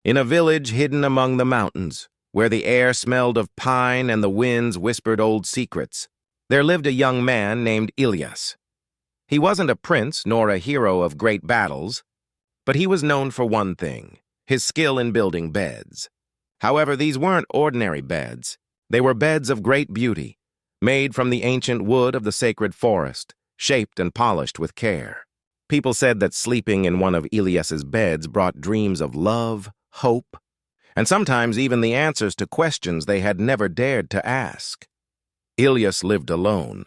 In a village hidden among the mountains, where the air smelled of pine and the winds whispered old secrets, there lived a young man named Ilyas. He wasn't a prince nor a hero of great battles, but he was known for one thing: his skill in building beds. However, these weren't ordinary beds. They were beds of great beauty, made from the ancient wood of the sacred forest, shaped and polished with care. People said that sleeping in one of Ilyas's beds brought dreams of love, hope, and sometimes even the answers to questions they had never dared to ask. Ilyas lived alone,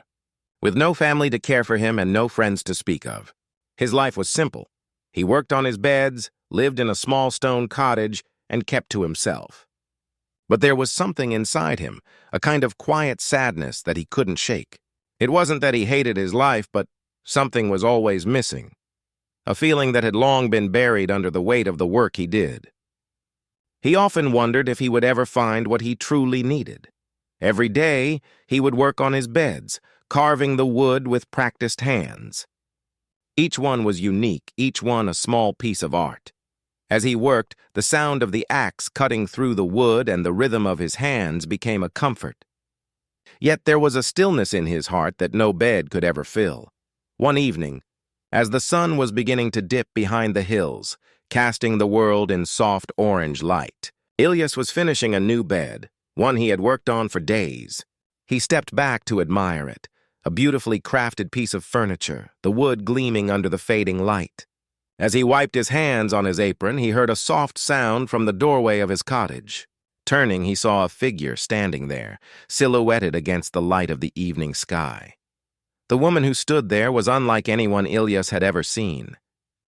with no family to care for him and no friends to speak of. His life was simple. He worked on his beds, lived in a small stone cottage, and kept to himself. But there was something inside him, a kind of quiet sadness that he couldn't shake. It wasn't that he hated his life, but something was always missing. A feeling that had long been buried under the weight of the work he did. He often wondered if he would ever find what he truly needed. Every day, he would work on his beds, carving the wood with practiced hands. Each one was unique, each one a small piece of art. As he worked, the sound of the axe cutting through the wood and the rhythm of his hands became a comfort. Yet there was a stillness in his heart that no bed could ever fill. One evening, as the sun was beginning to dip behind the hills, casting the world in soft orange light, Ilyas was finishing a new bed, one he had worked on for days. He stepped back to admire it, a beautifully crafted piece of furniture, the wood gleaming under the fading light. As he wiped his hands on his apron, he heard a soft sound from the doorway of his cottage. Turning, he saw a figure standing there, silhouetted against the light of the evening sky. The woman who stood there was unlike anyone Ilyas had ever seen.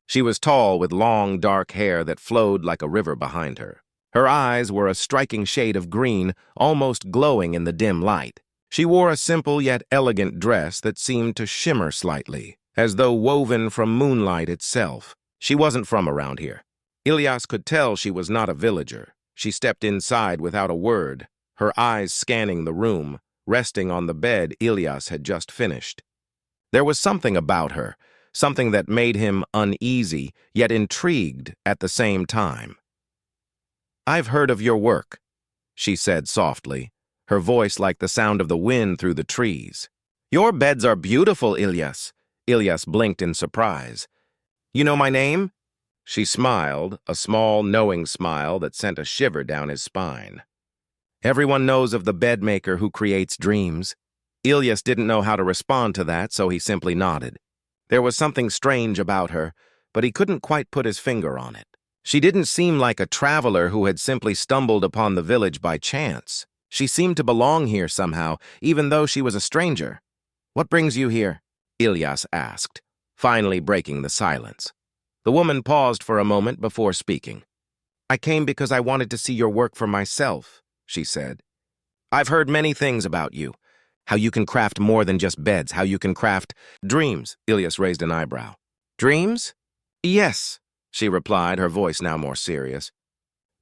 She was tall, with long, dark hair that flowed like a river behind her. Her eyes were a striking shade of green, almost glowing in the dim light. She wore a simple yet elegant dress that seemed to shimmer slightly, as though woven from moonlight itself. She wasn't from around here. Ilyas could tell she was not a villager. She stepped inside without a word, her eyes scanning the room, resting on the bed Ilyas had just finished. There was something about her, something that made him uneasy, yet intrigued at the same time. "I've heard of your work," she said softly, her voice like the sound of the wind through the trees. "Your beds are beautiful, Ilyas." Ilyas blinked in surprise. "You know my name?" She smiled, a small, knowing smile that sent a shiver down his spine. "Everyone knows of the bedmaker who creates dreams." Ilyas didn't know how to respond to that, so he simply nodded. There was something strange about her, but he couldn't quite put his finger on it. She didn't seem like a traveler who had simply stumbled upon the village by chance. She seemed to belong here somehow, even though she was a stranger. "What brings you here?" Ilyas asked, finally breaking the silence. The woman paused for a moment before speaking. "I came because I wanted to see your work for myself," she said. "I've heard many things about you. How you can craft more than just beds, how you can craft dreams." Ilyas raised an eyebrow. "Dreams?" "Yes," she replied, her voice now more serious.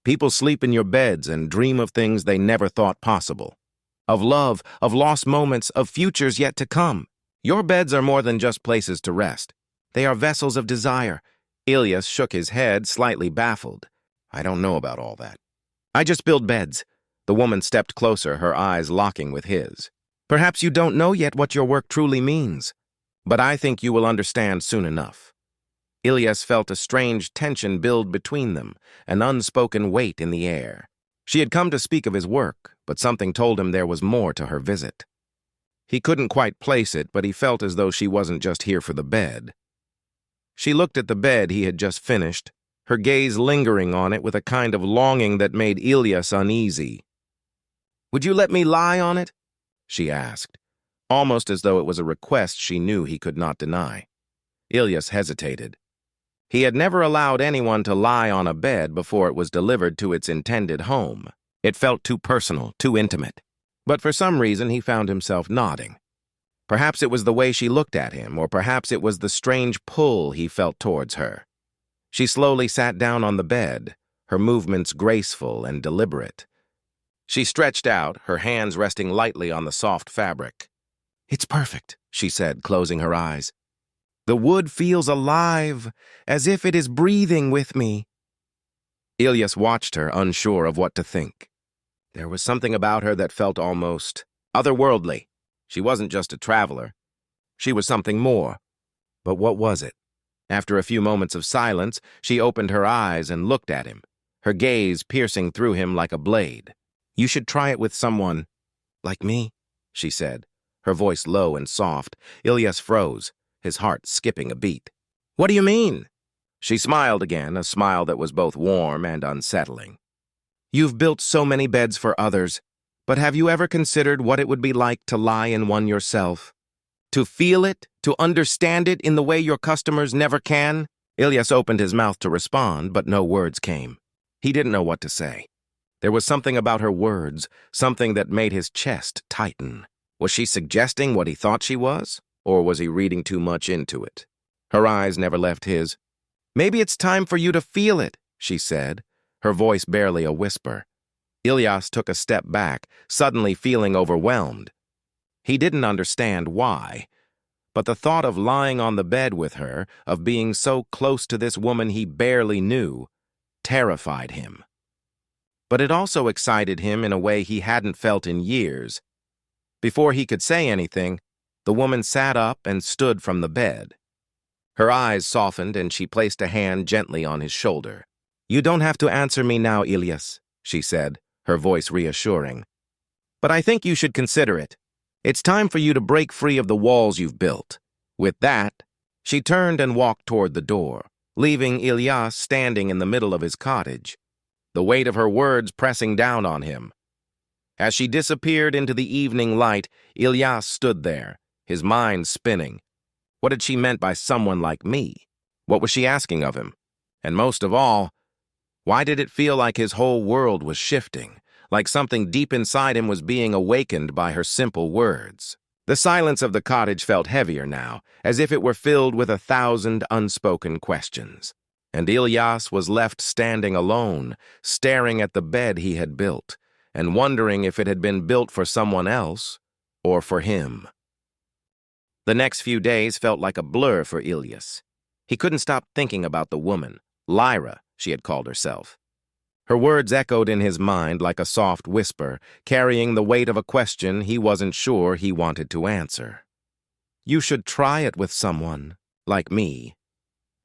"People sleep in your beds and dream of things they never thought possible. Of love, of lost moments, of futures yet to come. Your beds are more than just places to rest. They are vessels of desire." Ilyas shook his head, slightly baffled. "I don't know about all that." "I just build beds." The woman stepped closer, her eyes locking with his. "Perhaps you don't know yet what your work truly means, but I think you will understand soon enough." Ilyas felt a strange tension build between them, an unspoken weight in the air. She had come to speak of his work, but something told him there was more to her visit. He couldn't quite place it, but he felt as though she wasn't just here for the bed. She looked at the bed he had just finished, her gaze lingering on it with a kind of longing that made Ilyas uneasy. "Would you let me lie on it?" she asked, almost as though it was a request she knew he could not deny. Ilyas hesitated. He had never allowed anyone to lie on a bed before it was delivered to its intended home. It felt too personal, too intimate. But for some reason he found himself nodding. Perhaps it was the way she looked at him, or perhaps it was the strange pull he felt towards her. She slowly sat down on the bed, her movements graceful and deliberate. She stretched out, her hands resting lightly on the soft fabric. "It's perfect," she said, closing her eyes. "The wood feels alive, as if it is breathing with me." Ilyas watched her, unsure of what to think. There was something about her that felt almost otherworldly. She wasn't just a traveler. She was something more. But what was it? After a few moments of silence, she opened her eyes and looked at him, her gaze piercing through him like a blade. "You should try it with someone like me," she said, her voice low and soft. Ilyas froze, his heart skipping a beat. "What do you mean?" She smiled again, a smile that was both warm and unsettling. "You've built so many beds for others, but have you ever considered what it would be like to lie in one yourself? To feel it, to understand it in the way your customers never can?" Ilyas opened his mouth to respond, but no words came. He didn't know what to say. There was something about her words, something that made his chest tighten. Was she suggesting what he thought she was, or was he reading too much into it? Her eyes never left his. "Maybe it's time for you to feel it," she said, her voice barely a whisper. Ilyas took a step back, suddenly feeling overwhelmed. He didn't understand why, but the thought of lying on the bed with her, of being so close to this woman he barely knew, terrified him. But it also excited him in a way he hadn't felt in years. Before he could say anything, the woman sat up and stood from the bed. Her eyes softened and she placed a hand gently on his shoulder. "You don't have to answer me now, Ilyas," she said, her voice reassuring. "But I think you should consider it. It's time for you to break free of the walls you've built." With that, she turned and walked toward the door, leaving Ilyas standing in the middle of his cottage, the weight of her words pressing down on him. As she disappeared into the evening light, Ilyas stood there, his mind spinning. What had she meant by someone like me? What was she asking of him? And most of all, why did it feel like his whole world was shifting? Like something deep inside him was being awakened by her simple words. The silence of the cottage felt heavier now, as if it were filled with 1,000 unspoken questions. And Ilyas was left standing alone, staring at the bed he had built, and wondering if it had been built for someone else or for him. The next few days felt like a blur for Ilyas. He couldn't stop thinking about the woman, Lyra, she had called herself. Her words echoed in his mind like a soft whisper, carrying the weight of a question he wasn't sure he wanted to answer. "You should try it with someone like me."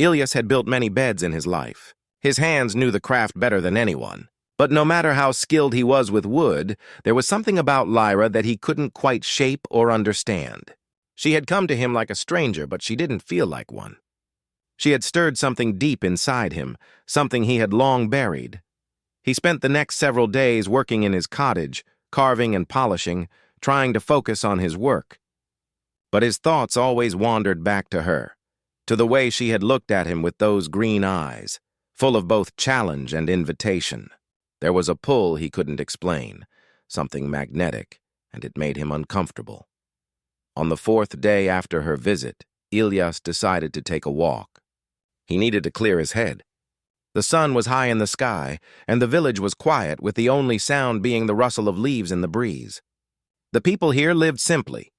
Ilyas had built many beds in his life. His hands knew the craft better than anyone. But no matter how skilled he was with wood, there was something about Lyra that he couldn't quite shape or understand. She had come to him like a stranger, but she didn't feel like one. She had stirred something deep inside him, something he had long buried. He spent the next several days working in his cottage, carving and polishing, trying to focus on his work. But his thoughts always wandered back to her, to the way she had looked at him with those green eyes, full of both challenge and invitation. There was a pull he couldn't explain, something magnetic, and it made him uncomfortable. On the 4th day after her visit, Ilyas decided to take a walk. He needed to clear his head. The sun was high in the sky, and the village was quiet, with the only sound being the rustle of leaves in the breeze. The people here lived simply,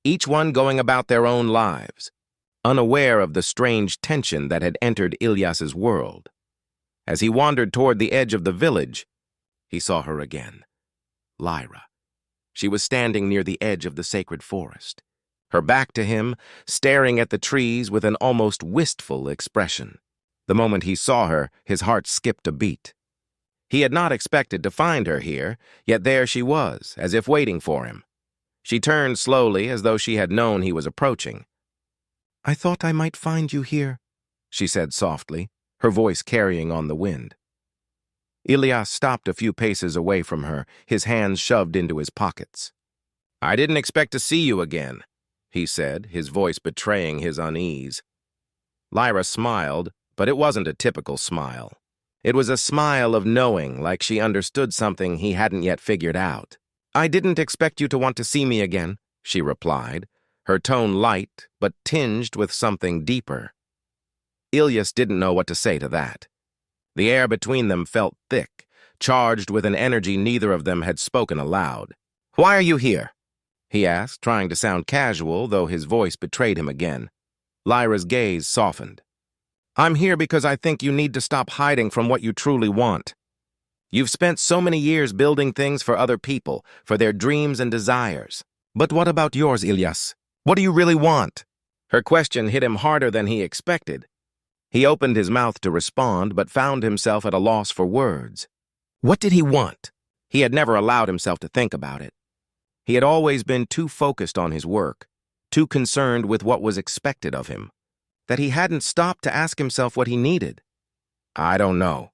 each one going about their own lives, unaware of the strange tension that had entered Ilyas's world. As he wandered toward the edge of the village, he saw her again. Lyra. She was standing near the edge of the sacred forest, her back to him, staring at the trees with an almost wistful expression. The moment he saw her, his heart skipped a beat. He had not expected to find her here, yet there she was, as if waiting for him. She turned slowly, as though she had known he was approaching. "I thought I might find you here," she said softly, her voice carrying on the wind. Ilyas stopped a few paces away from her, his hands shoved into his pockets. "I didn't expect to see you again," he said, his voice betraying his unease. Lyra smiled, but it wasn't a typical smile. It was a smile of knowing, like she understood something he hadn't yet figured out. "I didn't expect you to want to see me again," she replied, her tone light, but tinged with something deeper. Ilyas didn't know what to say to that. The air between them felt thick, charged with an energy neither of them had spoken aloud. "Why are you here?" he asked, trying to sound casual, though his voice betrayed him again. Lyra's gaze softened. I'm here because I think you need to stop hiding from what you truly want. You've spent so many years building things for other people, for their dreams and desires. But what about yours, Ilyas? What do you really want? Her question hit him harder than he expected. He opened his mouth to respond, but found himself at a loss for words. What did he want? He had never allowed himself to think about it. He had always been too focused on his work, too concerned with what was expected of him, that he hadn't stopped to ask himself what he needed. I don't know,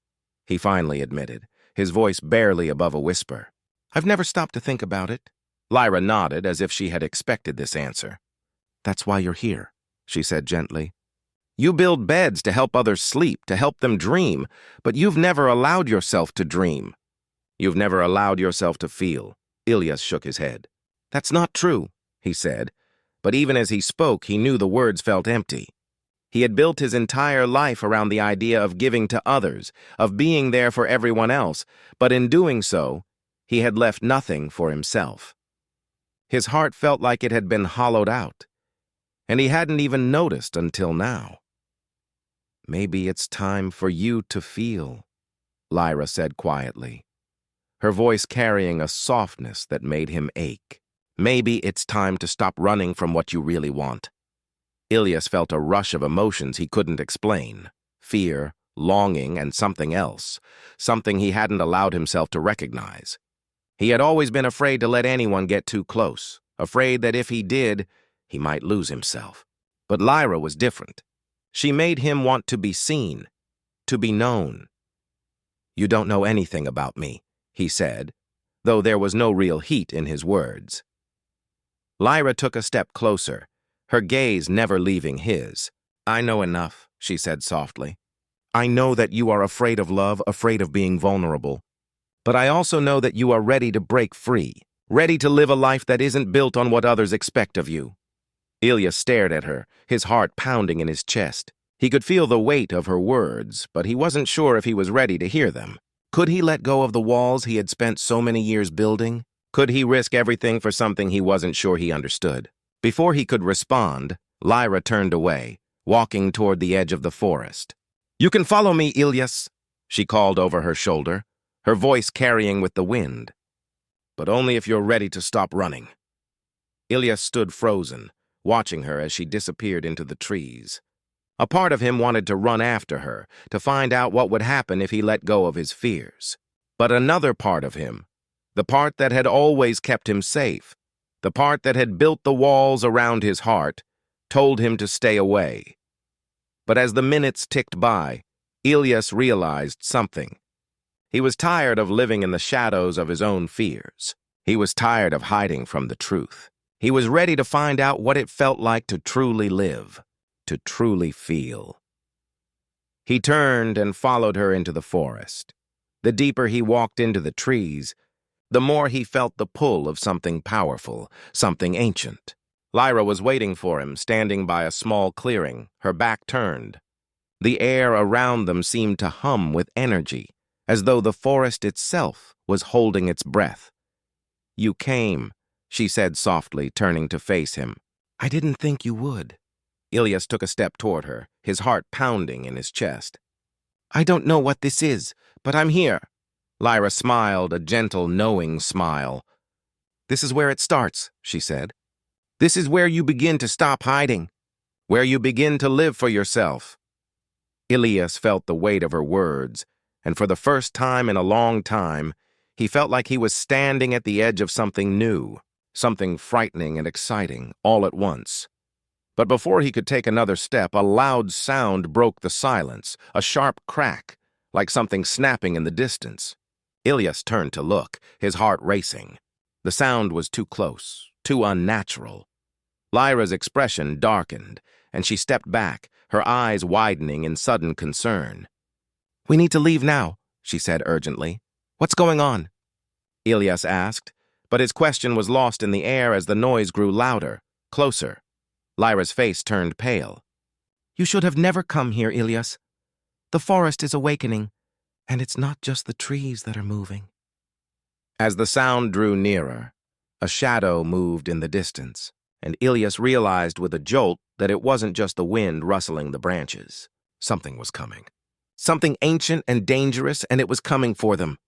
he finally admitted, his voice barely above a whisper. I've never stopped to think about it. Lyra nodded as if she had expected this answer. That's why you're here, she said gently. You build beds to help others sleep, to help them dream, but you've never allowed yourself to dream. You've never allowed yourself to feel. Ilyas shook his head. That's not true, he said, but even as he spoke, he knew the words felt empty. He had built his entire life around the idea of giving to others, of being there for everyone else, but in doing so, he had left nothing for himself. His heart felt like it had been hollowed out, and he hadn't even noticed until now. Maybe it's time for you to feel, Lyra said quietly, her voice carrying a softness that made him ache. Maybe it's time to stop running from what you really want. Ilyas felt a rush of emotions he couldn't explain. Fear, longing, and something else. Something he hadn't allowed himself to recognize. He had always been afraid to let anyone get too close, afraid that if he did, he might lose himself. But Lyra was different. She made him want to be seen, to be known. You don't know anything about me, he said, though there was no real heat in his words. Lyra took a step closer, her gaze never leaving his. I know enough, she said softly. I know that you are afraid of love, afraid of being vulnerable. But I also know that you are ready to break free, ready to live a life that isn't built on what others expect of you. Ilyas stared at her, his heart pounding in his chest. He could feel the weight of her words, but he wasn't sure if he was ready to hear them. Could he let go of the walls he had spent so many years building? Could he risk everything for something he wasn't sure he understood? Before he could respond, Lyra turned away, walking toward the edge of the forest. You can follow me, Ilyas, she called over her shoulder, her voice carrying with the wind. But only if you're ready to stop running. Ilyas stood frozen, watching her as she disappeared into the trees. A part of him wanted to run after her, to find out what would happen if he let go of his fears. But another part of him, the part that had always kept him safe, the part that had built the walls around his heart, told him to stay away. But as the minutes ticked by, Ilyas realized something. He was tired of living in the shadows of his own fears. He was tired of hiding from the truth. He was ready to find out what it felt like to truly live, to truly feel. He turned and followed her into the forest. The deeper he walked into the trees, the more he felt the pull of something powerful, something ancient. Lyra was waiting for him, standing by a small clearing, her back turned. The air around them seemed to hum with energy, as though the forest itself was holding its breath. You came, she said softly, turning to face him. I didn't think you would. Ilyas took a step toward her, his heart pounding in his chest. I don't know what this is, but I'm here. Lyra smiled, a gentle, knowing smile. This is where it starts, she said. This is where you begin to stop hiding, where you begin to live for yourself. Ilyas felt the weight of her words, and for the first time in a long time, he felt like he was standing at the edge of something new, something frightening and exciting, all at once. But before he could take another step, a loud sound broke the silence, a sharp crack, like something snapping in the distance. Ilyas turned to look, his heart racing. The sound was too close, too unnatural. Lyra's expression darkened, and she stepped back, her eyes widening in sudden concern. We need to leave now, she said urgently. What's going on? Ilyas asked, but his question was lost in the air as the noise grew louder, closer. Lyra's face turned pale. You should have never come here, Ilyas. The forest is awakening, and it's not just the trees that are moving. As the sound drew nearer, a shadow moved in the distance, and Ilyas realized with a jolt that it wasn't just the wind rustling the branches. Something was coming. Something ancient and dangerous, and it was coming for them.